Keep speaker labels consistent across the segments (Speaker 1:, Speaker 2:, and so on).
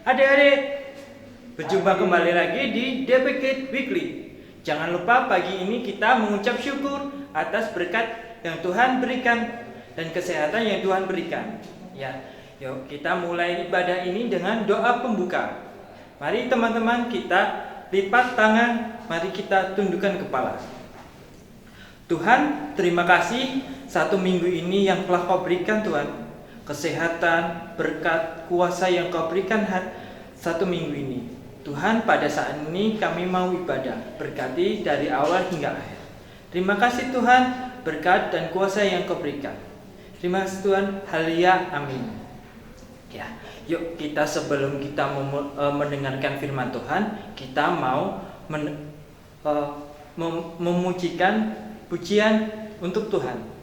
Speaker 1: Adik-adik, berjumpa kembali lagi di DPK Weekly. Jangan lupa pagi ini kita mengucap syukur atas berkat yang Tuhan berikan dan kesehatan yang Tuhan berikan. Ya, yuk kita mulai ibadah ini dengan doa pembuka. Mari teman-teman kita lipat tangan, mari kita tundukkan kepala. Tuhan, terima kasih satu minggu ini yang telah Kau berikan Tuhan. Kesehatan, berkat, kuasa yang Kau berikan satu minggu ini. Tuhan, pada saat ini kami mau ibadah, berkati dari awal hingga akhir. Terima kasih Tuhan, berkat dan kuasa yang Kau berikan. Terima kasih Tuhan, haleluya, amin. Ya, yuk kita sebelum kita mendengarkan firman Tuhan, kita mau memujikan pujian untuk Tuhan.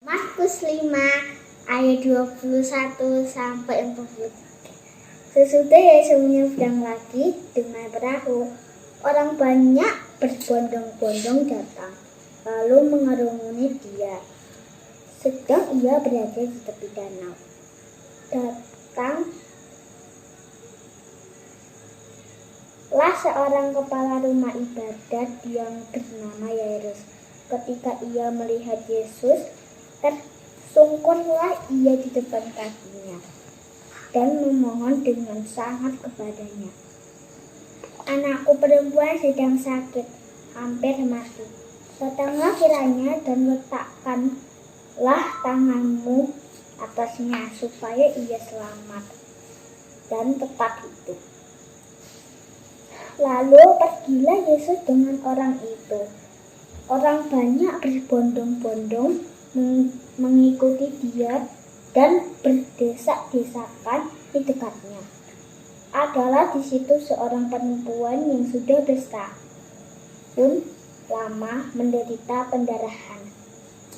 Speaker 2: Markus 5 ayat 21 sampai 43. Sesudah Yesus menyeberang lagi dengan perahu, orang banyak berbondong-bondong datang, lalu mengerumuni Dia. Sedang Ia berada di tepi danau. Datanglah seorang kepala rumah ibadat yang bernama Yairus. Ketika ia melihat Yesus, tersungkurlah ia di depan kakinya dan memohon dengan sangat kepadanya, "Anakku perempuan sedang sakit, hampir mati. Datanglah kiranya dan letakkanlah tanganmu atasnya supaya ia selamat dan tetap hidup." Lalu pergilah Yesus dengan orang itu. Orang banyak berbondong-bondong mengikuti Dia dan berdesak-desakan di dekatnya. Adalah di situ seorang perempuan yang sudah bertahun lama menderita pendarahan.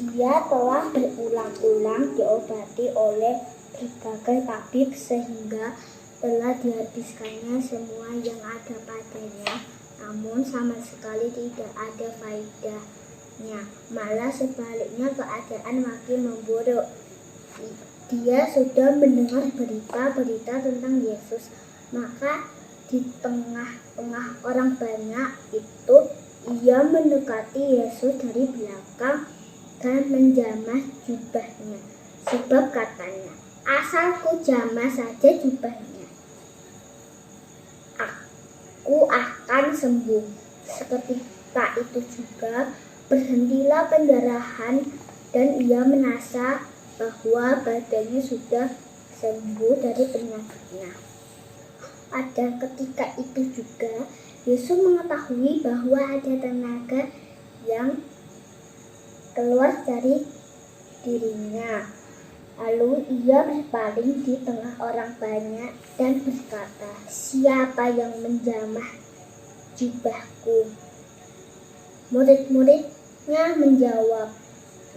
Speaker 2: Dia telah berulang-ulang diobati oleh berbagai tabib sehingga telah dihabiskannya semua yang ada padanya, namun sama sekali tidak ada faedahnya. Malah sebaliknya keadaan makin memburuk. Dia sudah mendengar berita-berita tentang Yesus. Maka di tengah-tengah orang banyak itu, ia mendekati Yesus dari belakang dan menjamah jubahnya. Sebab katanya, asal ku jamah saja jubahnya, aku akan sembuh. Seketika itu juga berhentilah pendarahan dan ia merasa bahwa badannya sudah sembuh dari penyakitnya. Pada ketika itu juga Yesus mengetahui bahwa ada tenaga yang keluar dari dirinya. Lalu ia berpaling di tengah orang banyak dan berkata, "Siapa yang menjamah jubahku?" Murid-muridnya menjawab,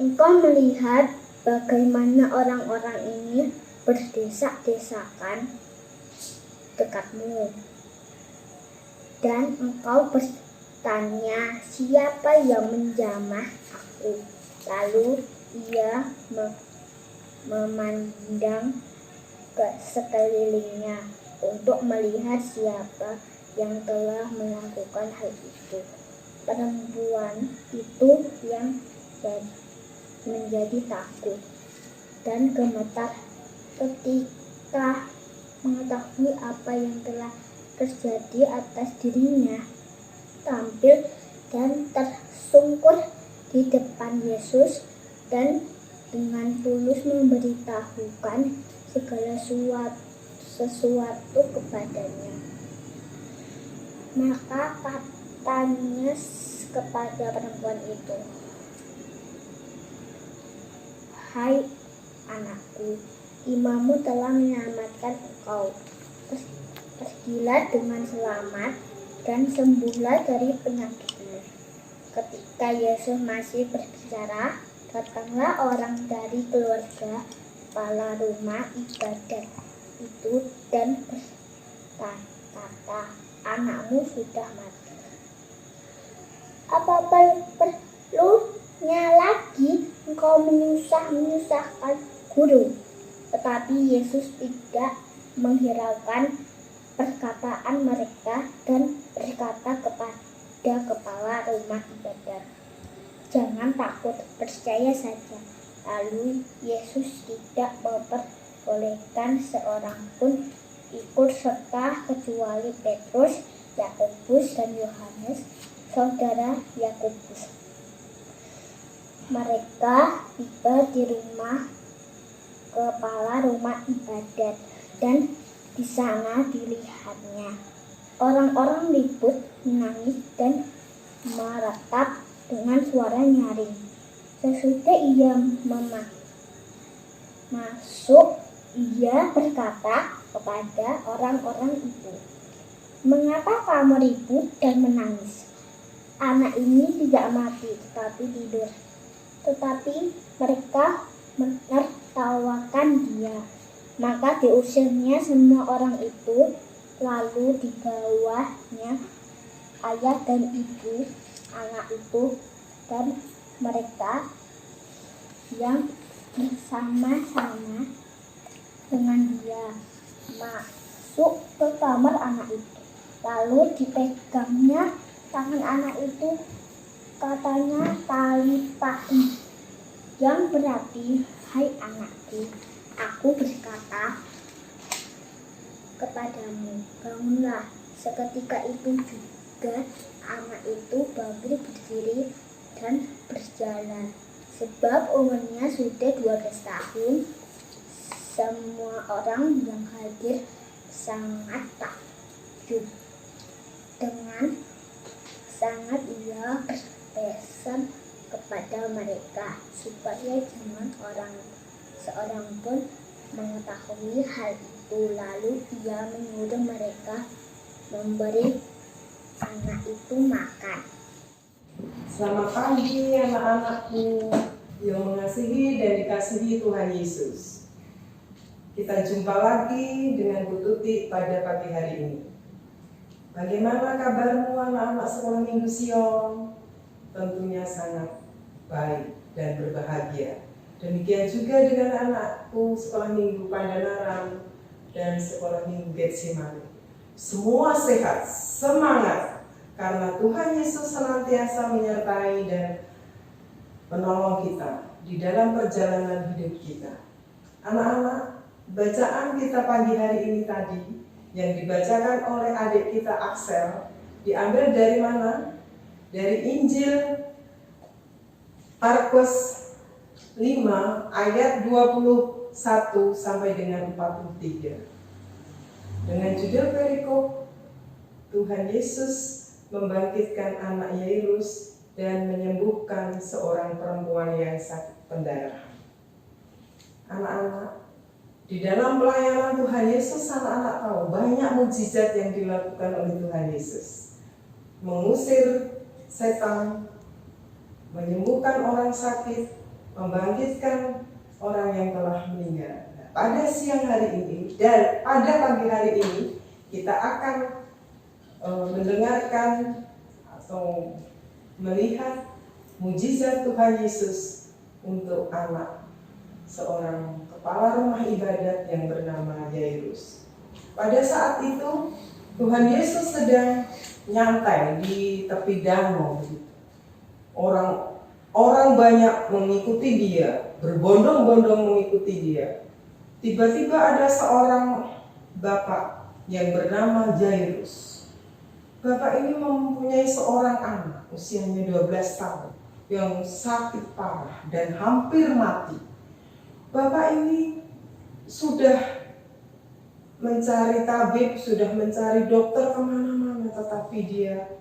Speaker 2: "Engkau melihat bagaimana orang-orang ini berdesak-desakan dekatmu, dan engkau bertanya, siapa yang menjamah aku?" Lalu ia memandang ke sekelilingnya untuk melihat siapa yang telah melakukan hal itu. Perempuan itu yang menjadi takut dan gemetar ketika mengetahui apa yang telah terjadi atas dirinya. Tampil dan tersungkur di depan Yesus dan dengan tulus memberitahukan segala sesuatu kepadanya. Maka katanya kepada perempuan itu, "Hai anakku, imanmu telah menyelamatkan engkau. Pergilah dengan selamat dan sembuhlah dari penyakitmu." Ketika Yesus masih berbicara, datanglah orang dari keluarga kepala rumah ibadat itu dan berkata, "Anakmu sudah mati. Apa perlunya lagi engkau menyusahkan guru?" Tetapi Yesus tidak menghiraukan perkataan mereka dan berkata kepada kepala rumah ibadat, "Jangan takut, percaya saja." Lalu Yesus tidak memperbolehkan seorang pun ikut serta kecuali Petrus, Yakobus, dan Yohanes, saudara Yakobus. Mereka tiba di rumah kepala rumah ibadat dan di sana dilihatnya orang-orang ribut, menangis, dan meratap dengan suara nyaring. Sesudah ia masuk, ia berkata kepada orang-orang itu, "Mengapa kamu ribut dan menangis? Anak ini tidak mati, tetapi tidur." Tetapi mereka menertawakan dia. Maka diusirnya semua orang itu, lalu dibawanya ayah dan ibu anak itu dan mereka yang bersama-sama dengan dia masuk ke kamar anak itu. Lalu dipegangnya tangan anak itu, katanya Talitha, yang berarti, "Hai anakku, aku berkata kepadamu, bangunlah." Seketika itu juga anak itu bangkit berdiri dan berjalan. Sebab umurnya sudah 12 tahun. Semua orang yang hadir sangat takjub. Dengan sangat ia berpesan kepada mereka supaya jangan seorang pun mengetahui hal itu. itu. Lalu ia menyuruh mereka memberi anak itu makan.
Speaker 3: Selamat pagi anak-anakku yang mengasihi dan dikasihi Tuhan Yesus. Kita jumpa lagi dengan Bu Tuti pada pagi hari ini. Bagaimana kabarmu anak-anak sekolah Minggu Sion? Tentunya sangat baik dan berbahagia. Demikian juga dengan anakku sekolah Minggu Pandanaran dan sekolah Minggu Getsemani. Semua sehat, semangat, karena Tuhan Yesus senantiasa menyertai dan menolong kita di dalam perjalanan hidup kita. Anak-anak, bacaan kita pagi hari ini tadi yang dibacakan oleh adik kita Axel diambil dari mana? Dari Injil Markus 5 ayat 21 sampai dengan 43. Dengan judul perikop, Tuhan Yesus membangkitkan anak Yairus dan menyembuhkan seorang perempuan yang sakit pendarahan. Anak-anak, di dalam pelayanan Tuhan Yesus, anak-anak tahu banyak mukjizat yang dilakukan oleh Tuhan Yesus. Mengusir setan, menyembuhkan orang sakit, membangkitkan orang yang telah meninggal. Nah, pada siang hari ini dan pada pagi hari ini kita akan mendengarkan atau melihat mukjizat Tuhan Yesus untuk anak seorang kepala rumah ibadat yang bernama Yairus. Pada saat itu Tuhan Yesus sedang nyantai di tepi danau. Orang banyak mengikuti dia, berbondong-bondong mengikuti dia. Tiba-tiba ada seorang bapak yang bernama Yairus. Bapak ini mempunyai seorang anak usianya 12 tahun yang sakit parah dan hampir mati. Bapak ini sudah mencari tabib, sudah mencari dokter kemana-mana, tetapi dia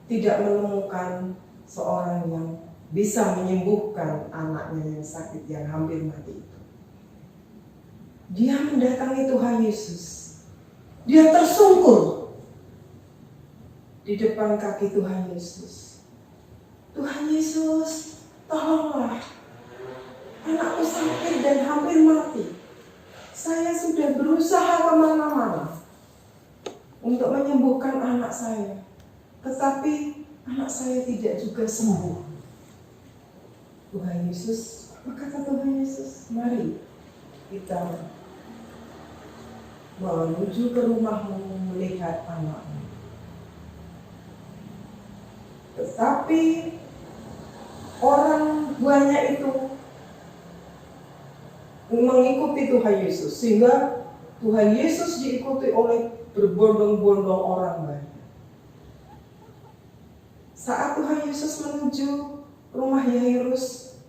Speaker 3: tidak menemukan seorang yang bisa menyembuhkan anaknya yang sakit, yang hampir mati itu. Dia mendatangi Tuhan Yesus. Dia tersungkur di depan kaki Tuhan Yesus. Tuhan Yesus, tolonglah. Anakku sakit dan hampir mati. Saya sudah berusaha kemana-mana untuk menyembuhkan anak saya, tetapi anak saya tidak juga sembuh. Tuhan Yesus, apa kata Tuhan Yesus? Mari kita menuju ke rumahmu melihat anakmu. Tetapi orang banyak itu mengikuti Tuhan Yesus, sehingga Tuhan Yesus diikuti oleh berbondong-bondong orang banyak. Saat Tuhan Yesus menuju rumah Yairus,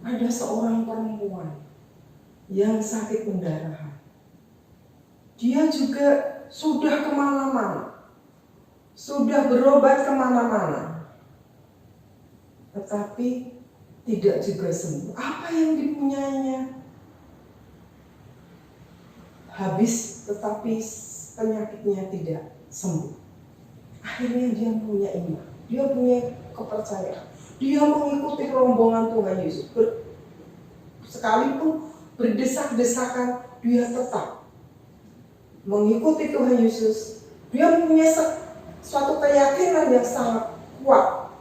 Speaker 3: ada seorang perempuan yang sakit pendarahan. Dia juga sudah kemana-mana, sudah berobat kemana-mana, tetapi tidak juga sembuh. Apa yang dipunyainya habis, tetapi penyakitnya tidak sembuh. Akhirnya dia punya iman, dia punya kepercayaan, dia mengikuti rombongan Tuhan Yesus. Sekalipun berdesak-desakan, dia tetap mengikuti Tuhan Yesus. Dia mempunyai suatu keyakinan yang sangat kuat.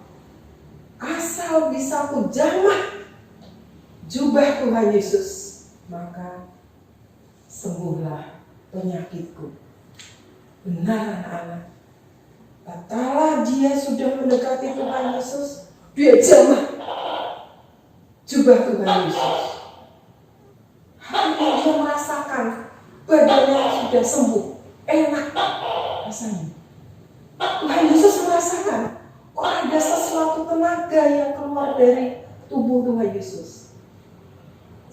Speaker 3: Asal bisa ku jamah jubah Tuhan Yesus, maka sembuhlah penyakitku. Benar anak-anak. Tatkala dia sudah mendekati Tuhan Yesus, dia jamah jubah Tuhan Yesus. Hanya dia merasakan badannya sudah sembuh, enak rasanya. Tuhan Yesus merasakan kok ada sesuatu tenaga yang keluar dari tubuh Tuhan Yesus.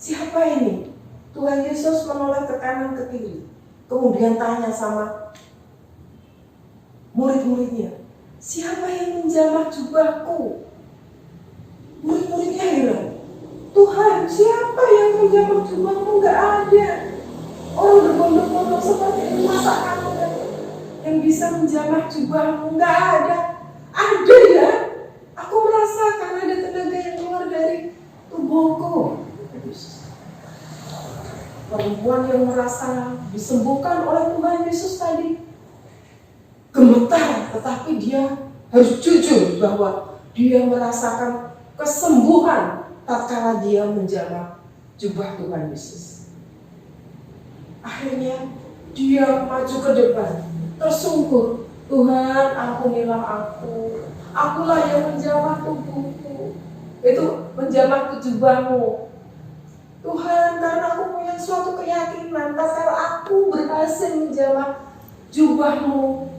Speaker 3: Siapa ini? Tuhan Yesus menoleh ke kanan ke kiri, kemudian tanya sama murid-muridnya, siapa yang menjamah jubahku? Murid-muridnya heran, Tuhan, siapa yang menjamah jubahmu? Enggak ada. Orang berbondong-bondong seperti ini, masa kamu yang bisa menjamah jubahmu? Nggak ada. Ada ya. Aku merasa karena ada tenaga yang keluar dari tubuhku. Perempuan yang merasa disembuhkan oleh Tuhan Yesus tadi gemetar, tetapi dia harus jujur bahwa dia merasakan kesembuhan tatkala dia menjamah jubah Tuhan Yesus. Akhirnya dia maju ke depan, tersungkur, Tuhan ampunilah aku, akulah yang menjamah tubuhku, itu menjamah jubahmu. Tuhan, karena aku punya suatu keyakinan, kalau aku berhasil menjamah jubahmu,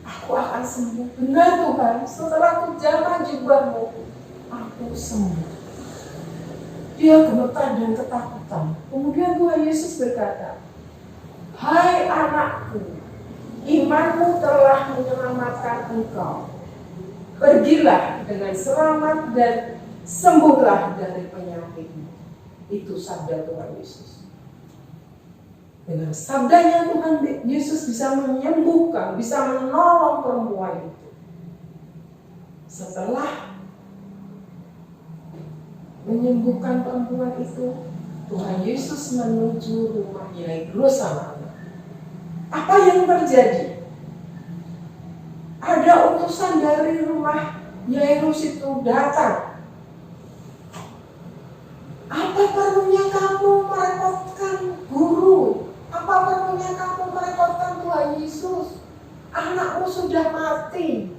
Speaker 3: aku akan sembuh. Benar Tuhan, setelah aku jamah jubahmu, aku sembuh. Dia gemetar dan ketakutan. Kemudian Tuhan Yesus berkata, hai anakku, imanmu telah menyelamatkan engkau. Pergilah dengan selamat dan sembuhlah dari penyakitmu. Itu sabda Tuhan Yesus. Dengan sabdanya Tuhan Yesus bisa menyembuhkan, bisa menolong perempuan itu. Setelah menyembuhkan perempuan itu, Tuhan Yesus menuju rumah Yairus sama anak. Apa yang terjadi? Ada utusan dari rumah Yairus itu datang. Apa perlunya kamu merepotkan guru? Apa perlunya kamu merepotkan Tuhan Yesus? Anakmu sudah mati.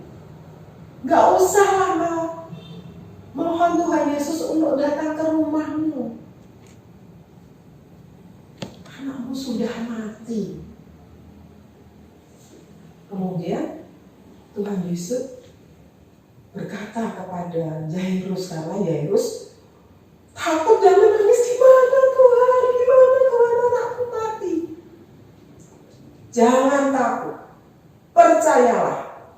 Speaker 3: Gak usah lama. Mohon Tuhan Yesus untuk datang ke rumahmu. Anakmu sudah mati. Kemudian Tuhan Yesus berkata kepada Yairus, karena Yairus takut dan menangis, gimana Tuhan anakku mati. Jangan takut, percayalah.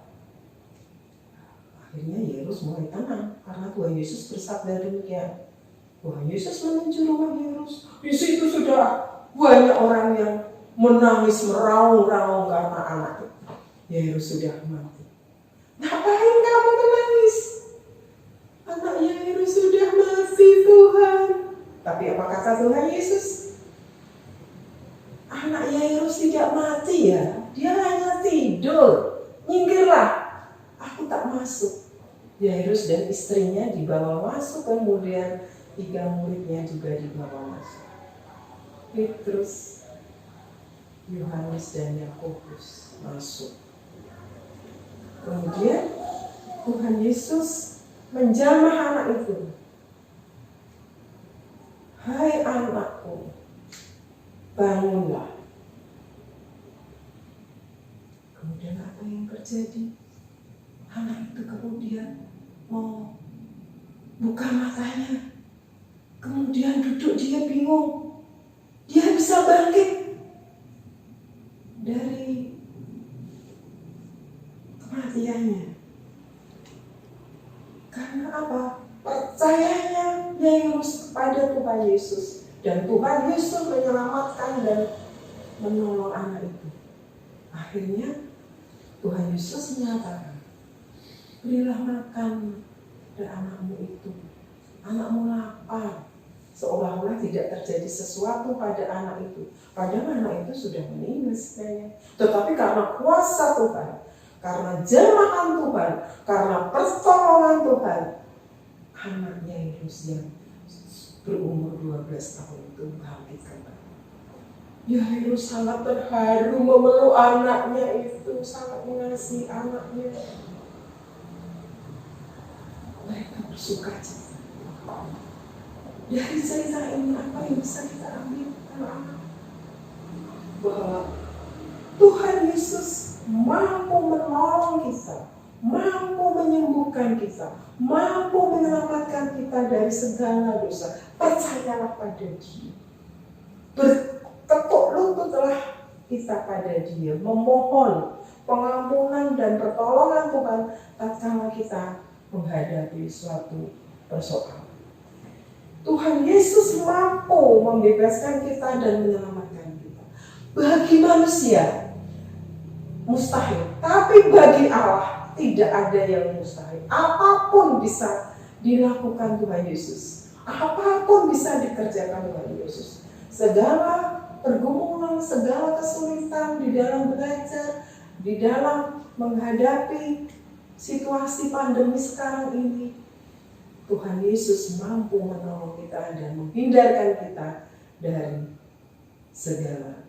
Speaker 3: Akhirnya Yairus mulai tenang karena Tuhan Yesus bersabda demikian. Tuhan Yesus menuju rumah Yairus. Di situ sudah banyak orang yang menangis meraung-raung karena anak Yairus sudah mati. Ngapain kamu menangis? Anak Yairus sudah mati Tuhan. Tapi apa kata Tuhan Yesus? Anak Yairus tidak mati ya. Dia hanya tidur. Nyingkirlah. Aku tak masuk. Yairus dan istrinya dibawa masuk. Kemudian 3 muridnya juga dibawa masuk. Petrus, Yohanes dan Yakobus masuk. Kemudian Tuhan Yesus menjamah anak itu. Hai anakku, bangunlah. Kemudian apa yang terjadi? Anak itu kemudian mau buka matanya. Kemudian duduk, dia bingung. Dia bisa bangkit dari kematiannya. Karena apa? Percayanya Yairus kepada Tuhan Yesus. Dan Tuhan Yesus menyelamatkan dan menolong anak itu. Akhirnya Tuhan Yesus menyatakan, berilah makan pada anakmu itu. Anakmu lapar. Seolah-olah tidak terjadi sesuatu pada anak itu. Padahal anak itu sudah meninggal sebenarnya. Tetapi karena kuasa Tuhan, karena jamahan Tuhan, karena pertolongan Tuhan, anaknya Yairus yang berumur 12 tahun itu bangkit kembali. Yairus sangat terharu memeluk anaknya itu, sangat mengasihi anaknya. Mereka bersuka cita. Dari cerita ini apa yang bisa kita ambil anak-anak? Bahwa Tuhan Yesus mampu menolong kita, mampu menyembuhkan kita, mampu menyelamatkan kita dari segala dosa. Percayalah pada Dia. Bertekuk lututlah kita pada Dia, memohon pengampunan dan pertolongan Tuhan tatkala kita menghadapi suatu persoalan. Tuhan Yesus mampu membebaskan kita dan menyelamatkan kita. Bagi manusia mustahil, tapi bagi Allah tidak ada yang mustahil. Apapun bisa dilakukan Tuhan Yesus. Apapun bisa dikerjakan Tuhan Yesus. Segala pergumulan, segala kesulitan di dalam belajar, di dalam menghadapi situasi pandemi sekarang ini, Tuhan Yesus mampu menolong kita dan menghindarkan kita dari segala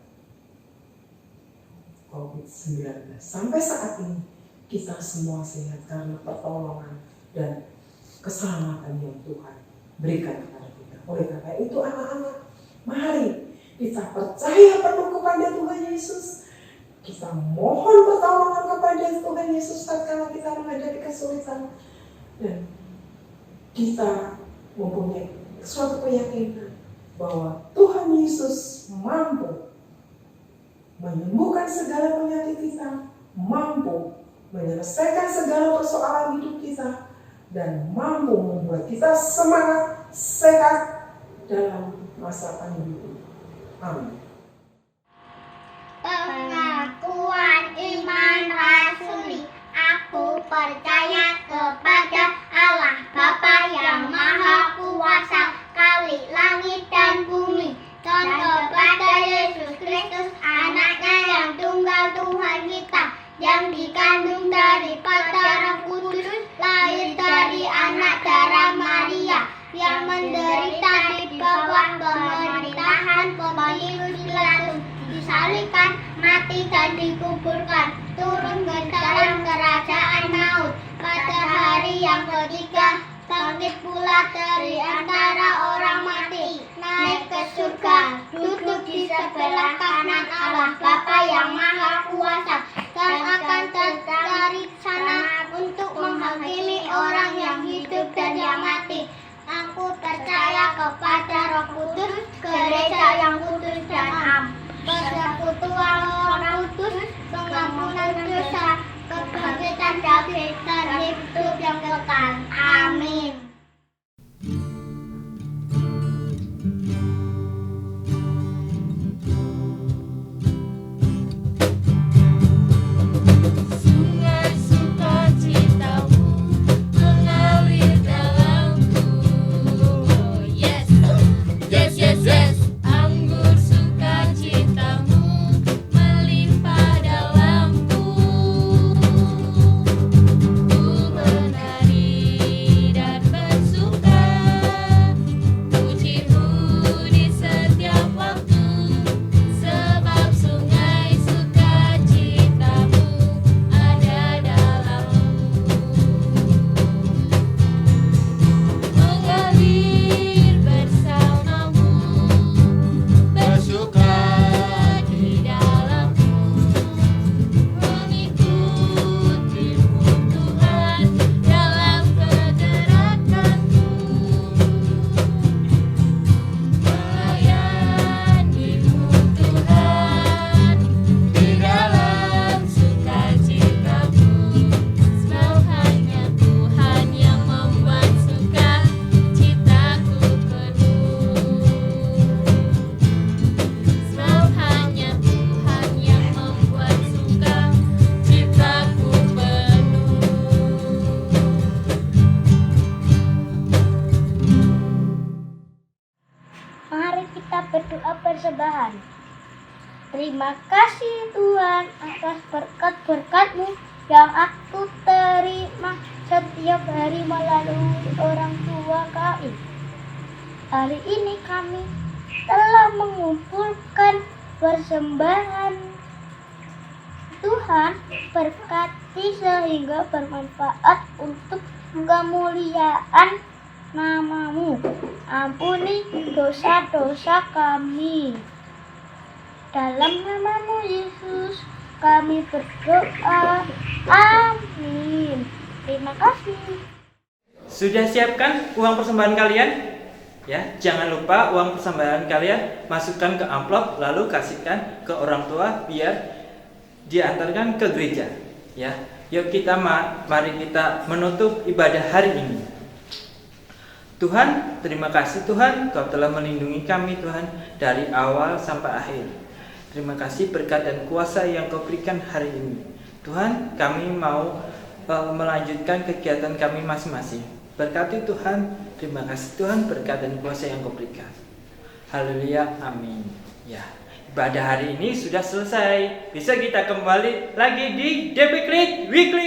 Speaker 3: COVID-19. Sampai saat ini kita semua sehat karena pertolongan dan keselamatan yang Tuhan berikan kepada kita. Oleh karena itu anak-anak, mari kita percaya penuh kepada Tuhan Yesus. Kita mohon pertolongan kepada Tuhan Yesus tatkala kita menghadapi kesulitan, dan kita mempunyai suatu keyakinan bahwa Tuhan Yesus mampu menyembuhkan segala penyakit kita, mampu menyelesaikan segala persoalan hidup kita, dan mampu membuat kita semangat, sehat dalam masa pandemi ini. Amin.
Speaker 2: Pengakuan iman rasuli. Aku percaya kepada Allah Bapa yang Maha Kuasa, Khalik langit dan bumi, dan kepada Yesus Kristus, anaknya yang tunggal Tuhan kita, yang dikandung daripada Roh Kudus, lahir dari anak darah Maria, yang menderita di bawah pemerintahan Pontius Pilatus, disalibkan, mati dan dikuburkan, turun ke dalam kerajaan maut, pada hari yang ketiga bangkit pula dari antara orang mati, naik ke surga, duduk di sebelah kanan Allah Bapa yang Maha Kuasa, dan akan datang dari sana untuk menghakimi orang yang hidup dan yang mati. Aku percaya kepada Roh Kudus, gereja yang kudus dan am, persekutuan Roh Kudus, pengampunan dosa, kebangkitan dari dan hidup yang kekal. Amin.
Speaker 4: Sungai sukacitamu mengalir dalamku. Yes, yes, yes, yes. Anggur sukacitamu melimpah dalamku. Ku menari dan bersuka, pujimu di setiap waktu, sebab sungai sukacitamu ada dalamku. Mengalir bersamamu, bersuka di dalamku, mengikutimu Tuhan dalam pergerakanku, melayanimu Tuhan di dalam sukacitamu, sebab hanya Tuhan yang membuat sukacitaku penuh. Sebab hanya Tuhan yang membuat sukacitaku penuh.
Speaker 2: Mari kita berdoa persembahan. Terima kasih Tuhan atas berkat-berkat-Mu yang aku terima setiap hari melalui orang tua kami. Hari ini kami telah mengumpulkan persembahan. Tuhan berkati sehingga bermanfaat untuk kemuliaan nama-Mu. Ampuni dosa-dosa kami. Dalam nama-Mu Yesus kami berdoa. Amin. Terima kasih.
Speaker 1: Sudah siapkan uang persembahan kalian? Ya, jangan lupa uang persembahan kalian masukkan ke amplop lalu kasihkan ke orang tua biar diantarkan ke gereja. Ya, yuk mari kita menutup ibadah hari ini. Tuhan, terima kasih Tuhan, Kau telah melindungi kami Tuhan dari awal sampai akhir. Terima kasih berkat dan kuasa yang Kau berikan hari ini. Tuhan, kami mau melanjutkan kegiatan kami masing-masing. Berkati Tuhan, terima kasih Tuhan berkat dan kuasa yang Kau berikan. Haleluya, amin. Ya, ibadah hari ini sudah selesai. Bisa kita kembali lagi di DP Klik Weekly